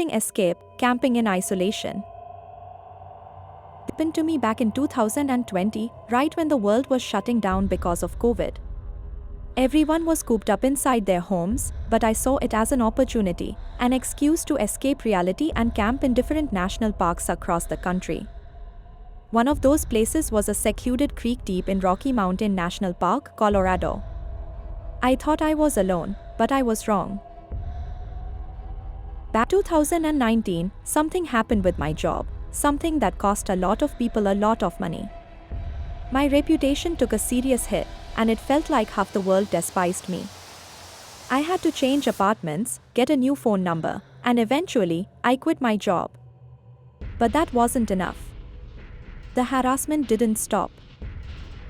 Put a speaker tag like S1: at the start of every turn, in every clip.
S1: Nothing escape, camping in isolation. It happened to me back in 2020, right when the world was shutting down because of COVID. Everyone was cooped up inside their homes, but I saw it as an opportunity, an excuse to escape reality and camp in different national parks across the country. One of those places was a secluded creek deep in Rocky Mountain National Park, Colorado. I thought I was alone, but I was wrong. Back in 2019, something happened with my job, something that cost a lot of people a lot of money. My reputation took a serious hit, and it felt like half the world despised me. I had to change apartments, get a new phone number, and eventually, I quit my job. But that wasn't enough. The harassment didn't stop.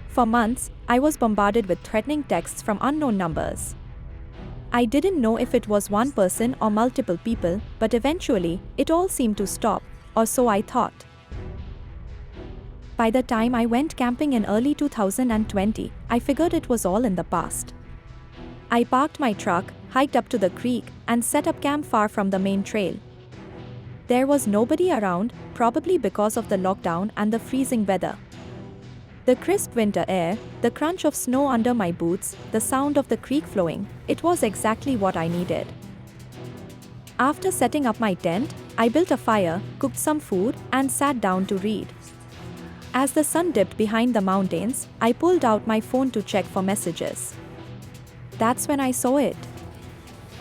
S1: For months, I was bombarded with threatening texts from unknown numbers. I didn't know if it was one person or multiple people, but eventually, it all seemed to stop, or so I thought. By the time I went camping in early 2020, I figured it was all in the past. I parked my truck, hiked up to the creek, and set up camp far from the main trail. There was nobody around, probably because of the lockdown and the freezing weather. The crisp winter air, the crunch of snow under my boots, the sound of the creek flowing, it was exactly what I needed. After setting up my tent, I built a fire, cooked some food, and sat down to read. As the sun dipped behind the mountains, I pulled out my phone to check for messages. That's when I saw it.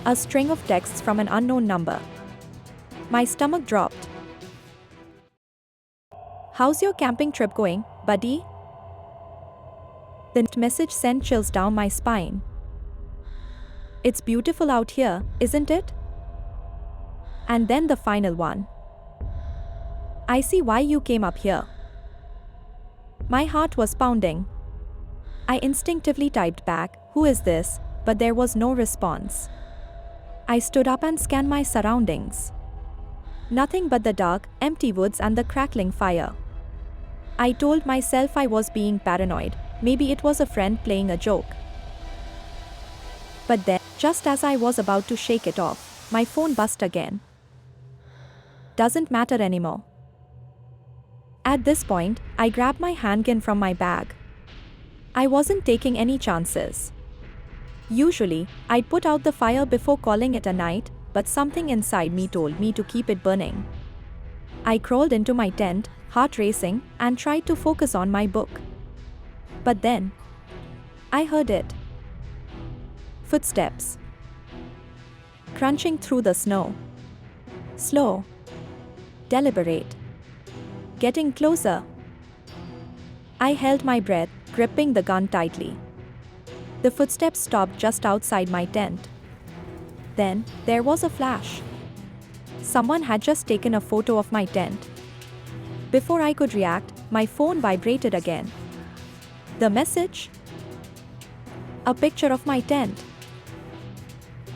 S1: A string of texts from an unknown number. My stomach dropped. "How's your camping trip going, buddy?" The message sent chills down my spine. "It's beautiful out here, isn't it?" And then the final one. "I see why you came up here." My heart was pounding. I instinctively typed back, "Who is this?" but there was no response. I stood up and scanned my surroundings. Nothing but the dark, empty woods and the crackling fire. I told myself I was being paranoid, maybe it was a friend playing a joke. But then, just as I was about to shake it off, my phone buzzed again. Doesn't matter anymore. At this point, I grabbed my handgun from my bag. I wasn't taking any chances. Usually, I'd put out the fire before calling it a night, but something inside me told me to keep it burning. I crawled into my tent, heart racing, and tried to focus on my book. But then, I heard it. Footsteps. Crunching through the snow. Slow. Deliberate. Getting closer. I held my breath, gripping the gun tightly. The footsteps stopped just outside my tent. Then, there was a flash. Someone had just taken a photo of my tent. Before I could react, my phone vibrated again. The message? A picture of my tent.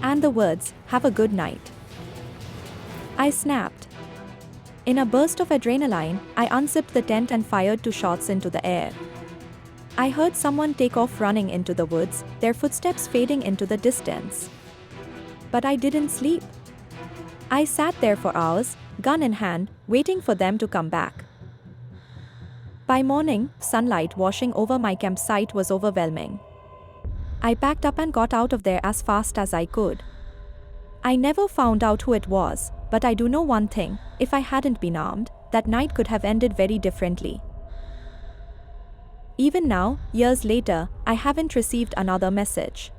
S1: And the words, "Have a good night." I snapped. In a burst of adrenaline, I unzipped the tent and fired 2 shots into the air. I heard someone take off running into the woods, their footsteps fading into the distance. But I didn't sleep. I sat there for hours, gun in hand, waiting for them to come back. By morning, sunlight washing over my campsite was overwhelming. I packed up and got out of there as fast as I could. I never found out who it was, but I do know one thing: if I hadn't been armed, that night could have ended very differently. Even now, years later, I haven't received another message.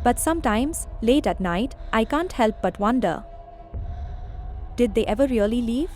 S1: But sometimes, late at night, I can't help but wonder, did they ever really leave?